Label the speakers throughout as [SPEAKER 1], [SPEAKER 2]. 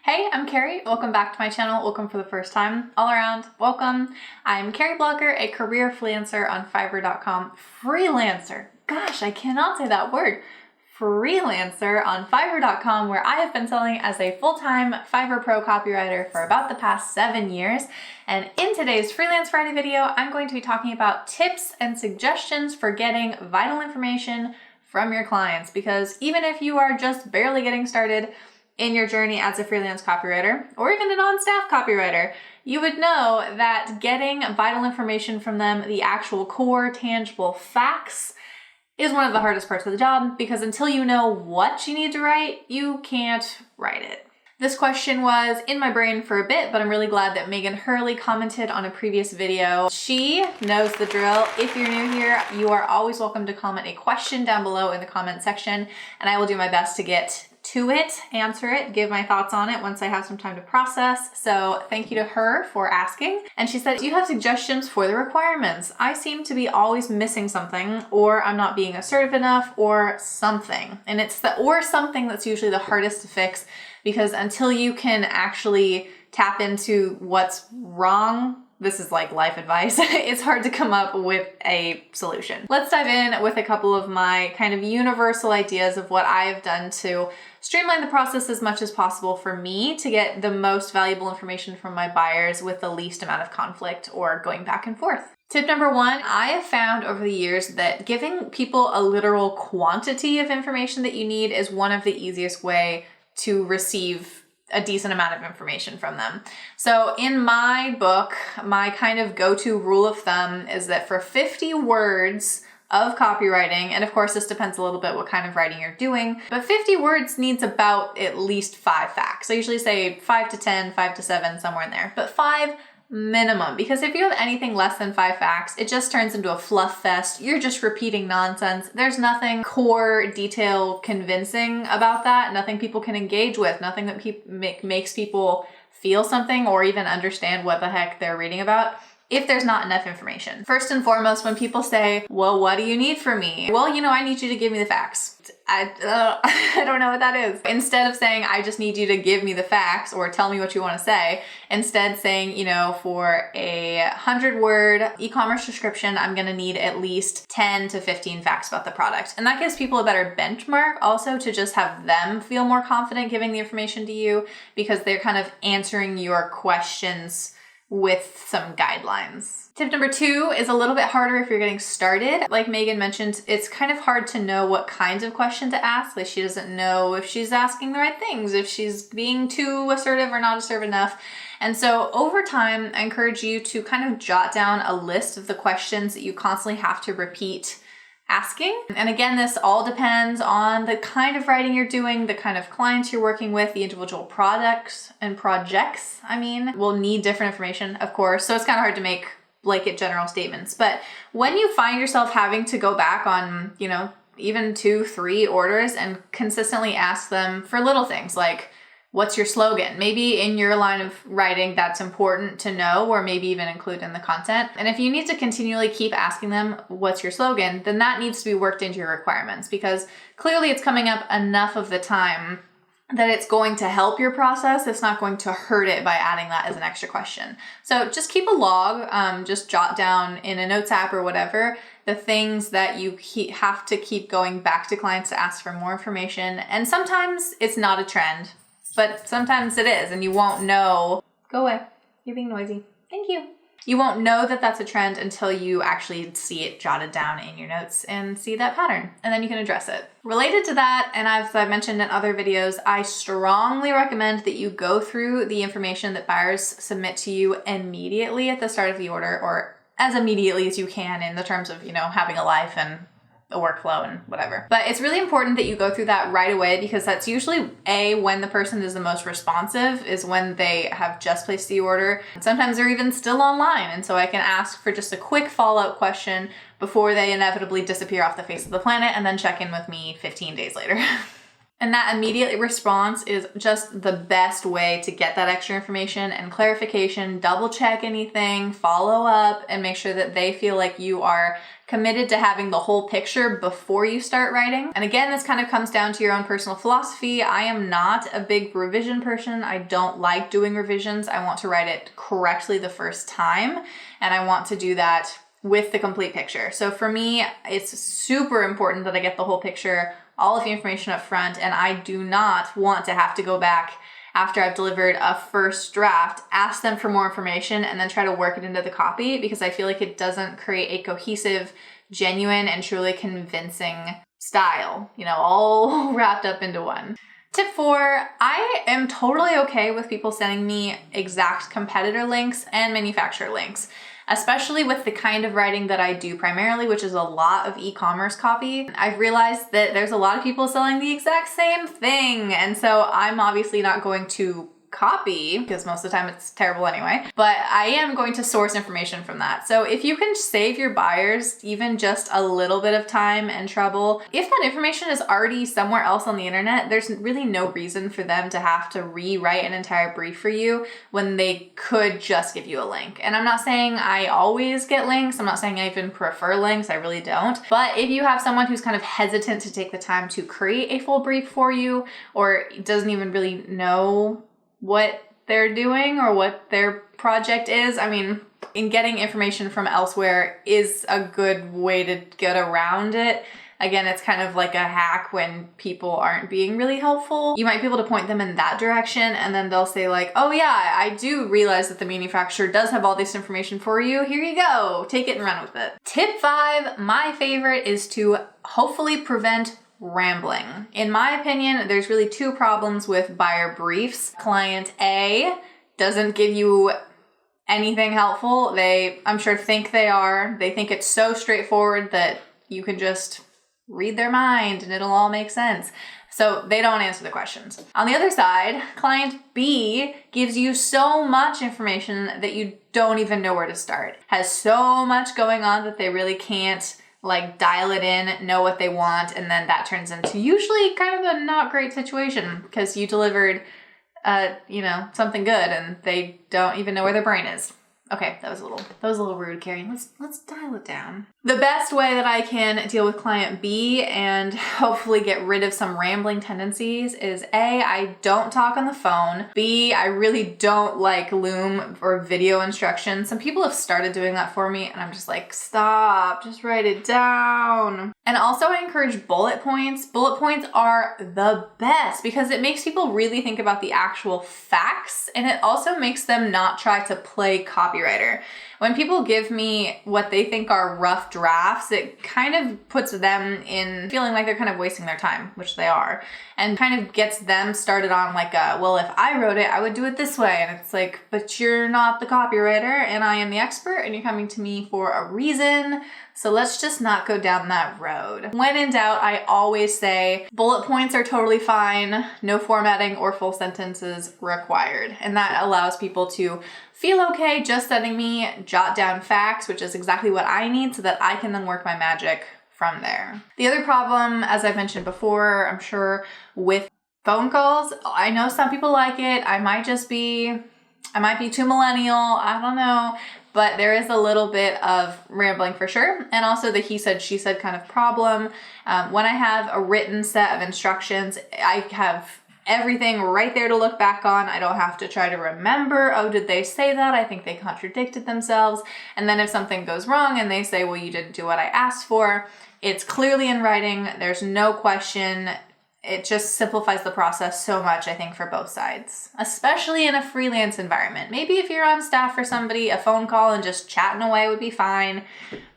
[SPEAKER 1] Hey, I'm Carrie. Welcome back to my channel. Welcome for the first time. All around, welcome. I'm Carrie Blogger, a career freelancer on Fiverr.com. Freelancer. Gosh, I cannot say that word. Freelancer on Fiverr.com, where I have been selling as a full-time Fiverr Pro copywriter for about the past 7 years. And in today's Freelance Friday video, I'm going to be talking about tips and suggestions for getting vital information from your clients. Because even if you are just barely getting started in your journey as a freelance copywriter, or even a non-staff copywriter, you would know that getting vital information from them, the actual core, tangible facts, is one of the hardest parts of the job, because until you know what you need to write, you can't write it. This question was in my brain for a bit, but I'm really glad that Megan Hurley commented on a previous video. She knows the drill. If you're new here, you are always welcome to comment a question down below in the comment section, and I will do my best to get to it, answer it, give my thoughts on it once I have some time to process. So thank you to her for asking. And she said, do you have suggestions for the requirements? I seem to be always missing something, or I'm not being assertive enough, or something. And it's the or something that's usually the hardest to fix, because until you can actually tap into what's wrong, this is like life advice, it's hard to come up with a solution. Let's dive in with a couple of my kind of universal ideas of what I've done to streamline the process as much as possible for me to get the most valuable information from my buyers with the least amount of conflict or going back and forth. Tip number one, I have found over the years that giving people a literal quantity of information that you need is one of the easiest way to receive a decent amount of information from them. So in my book, my kind of go-to rule of thumb is that for 50 words of copywriting, and of course this depends a little bit what kind of writing you're doing, but 50 words needs about at least 5 facts. I usually say 5 to 10, 5 to 7, somewhere in there, but 5 minimum, because if you have anything less than 5 facts, it just turns into a fluff fest. You're just repeating nonsense. There's nothing core, detail, convincing about that. Nothing people can engage with. Nothing that makes people feel something or even understand what the heck they're reading about if there's not enough information. First and foremost, when people say, well, what do you need from me? Well, I need you to give me the facts. I don't know what that is. Instead of saying, I just need you to give me the facts or tell me what you want to say, instead saying, for a 100-word e-commerce description, I'm going to need at least 10 to 15 facts about the product. And that gives people a better benchmark also to just have them feel more confident giving the information to you, because they're kind of answering your questions with some guidelines. Tip number 2 is a little bit harder if you're getting started. Like Megan mentioned, it's kind of hard to know what kinds of question to ask. Like she doesn't know if she's asking the right things, if she's being too assertive or not assertive enough. And so over time, I encourage you to kind of jot down a list of the questions that you constantly have to repeat asking. And again, this all depends on the kind of writing you're doing, the kind of clients you're working with, the individual products and projects, will need different information, of course. So it's kind of hard to make blanket general statements. But when you find yourself having to go back on, even 2, 3 orders and consistently ask them for little things like, what's your slogan? Maybe in your line of writing that's important to know, or maybe even include in the content. And if you need to continually keep asking them, what's your slogan? Then that needs to be worked into your requirements, because clearly it's coming up enough of the time that it's going to help your process. It's not going to hurt it by adding that as an extra question. So just keep a log, just jot down in a notes app or whatever, the things that you have to keep going back to clients to ask for more information. And sometimes it's not a trend, but sometimes it is, and you won't know. Go away. You're being noisy. Thank you. You won't know that that's a trend until you actually see it jotted down in your notes and see that pattern, and then you can address it. Related to that, and as I've mentioned in other videos, I strongly recommend that you go through the information that buyers submit to you immediately at the start of the order, or as immediately as you can in the terms of, having a life and a workflow and whatever. But it's really important that you go through that right away, because that's usually when the person is the most responsive, is when they have just placed the order. Sometimes they're even still online, and so I can ask for just a quick follow-up question before they inevitably disappear off the face of the planet and then check in with me 15 days later. And that immediate response is just the best way to get that extra information and clarification, double check anything, follow up, and make sure that they feel like you are committed to having the whole picture before you start writing. And again, this kind of comes down to your own personal philosophy. I am not a big revision person. I don't like doing revisions. I want to write it correctly the first time, and I want to do that with the complete picture. So for me, it's super important that I get the whole picture, all of the information up front, and I do not want to have to go back after I've delivered a first draft, ask them for more information, and then try to work it into the copy, because I feel like it doesn't create a cohesive, genuine, and truly convincing style, you know, all wrapped up into one. Tip 4, I am totally okay with people sending me exact competitor links and manufacturer links, especially with the kind of writing that I do primarily, which is a lot of e-commerce copy. I've realized that there's a lot of people selling the exact same thing, and so I'm obviously not going to copy, because most of the time it's terrible anyway, but I am going to source information from that. So if you can save your buyers even just a little bit of time and trouble, if that information is already somewhere else on the internet, there's really no reason for them to have to rewrite an entire brief for you when they could just give you a link. And I'm not saying I always get links. I'm not saying I even prefer links. I really don't. But if you have someone who's kind of hesitant to take the time to create a full brief for you, or doesn't even really know what they're doing or what their project is, I mean, in getting information from elsewhere is a good way to get around it. Again, it's kind of like a hack when people aren't being really helpful. You might be able to point them in that direction, and then they'll say like, oh yeah, I do realize that the manufacturer does have all this information for you. Here you go, take it and run with it. Tip 5, my favorite, is to hopefully prevent rambling. In my opinion, there's really 2 problems with buyer briefs. Client A doesn't give you anything helpful. They, I'm sure, think they think it's so straightforward that you can just read their mind and it'll all make sense. So they don't answer the questions. On the other side, client B gives you so much information that you don't even know where to start. Has so much going on that they really can't like dial it in, know what they want, and then that turns into usually kind of a not great situation because you delivered something good and they don't even know where their brain is. Okay, that was a little rude, Carrie. Let's dial it down. The best way that I can deal with client B and hopefully get rid of some rambling tendencies is A, I don't talk on the phone. B, I really don't like Loom or video instructions. Some people have started doing that for me and I'm just like, stop, just write it down. And also I encourage bullet points. Bullet points are the best because it makes people really think about the actual facts, and it also makes them not try to play copywriter. When people give me what they think are rough drafts, it kind of puts them in feeling like they're kind of wasting their time, which they are, and kind of gets them started on like well, if I wrote it, I would do it this way. And it's like, but you're not the copywriter and I am the expert and you're coming to me for a reason. So let's just not go down that road. When in doubt, I always say bullet points are totally fine. No formatting or full sentences required. And that allows people to feel okay just letting me jot down facts, which is exactly what I need so that I can then work my magic from there. The other problem, as I've mentioned before, I'm sure with phone calls, I know some people like it. I might be too millennial. I don't know. But there is a little bit of rambling for sure. And also the he said, she said kind of problem. When I have a written set of instructions, I have everything right there to look back on. I don't have to try to remember, oh, did they say that? I think they contradicted themselves. And then if something goes wrong and they say, well, you didn't do what I asked for, it's clearly in writing. There's no question. It just simplifies the process so much, I think, for both sides, especially in a freelance environment. Maybe if you're on staff for somebody, a phone call and just chatting away would be fine,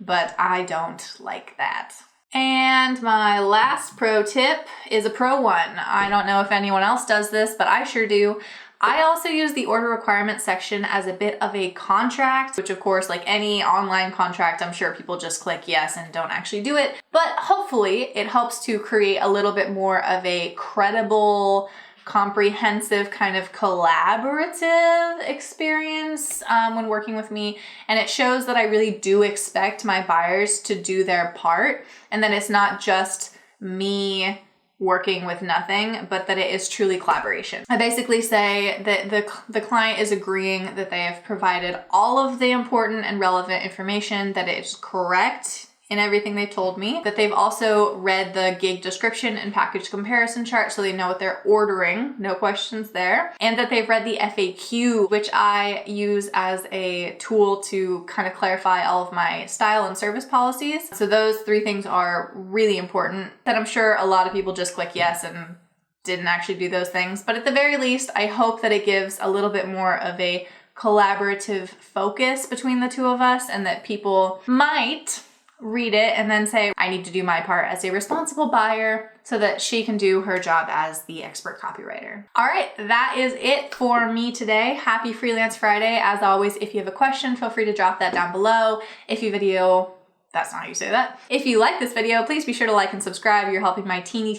[SPEAKER 1] but I don't like that. And my last pro tip is a pro one. I don't know if anyone else does this, but I sure do. I also use the order requirement section as a bit of a contract, which of course, like any online contract, I'm sure people just click yes and don't actually do it. But hopefully it helps to create a little bit more of a credible, comprehensive kind of collaborative experience when working with me. And it shows that I really do expect my buyers to do their part and that it's not just me working with nothing, but that it is truly collaboration. I basically say that the client is agreeing that they have provided all of the important and relevant information, that it is correct in everything they've told me, that they've also read the gig description and package comparison chart so they know what they're ordering, no questions there, and that they've read the FAQ, which I use as a tool to kind of clarify all of my style and service policies. So those 3 things are really important, that I'm sure a lot of people just click yes and didn't actually do those things. But at the very least, I hope that it gives a little bit more of a collaborative focus between the 2 of us, and that people might read it and then say, I need to do my part as a responsible buyer so that she can do her job as the expert copywriter. All right, that is it for me today. Happy Freelance Friday. As always, if you have a question, feel free to drop that down below. If you that's not how you say that. If you like this video, please be sure to like and subscribe. You're helping my teeny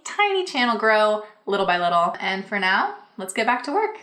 [SPEAKER 1] tiny channel grow little by little. And for now, let's get back to work.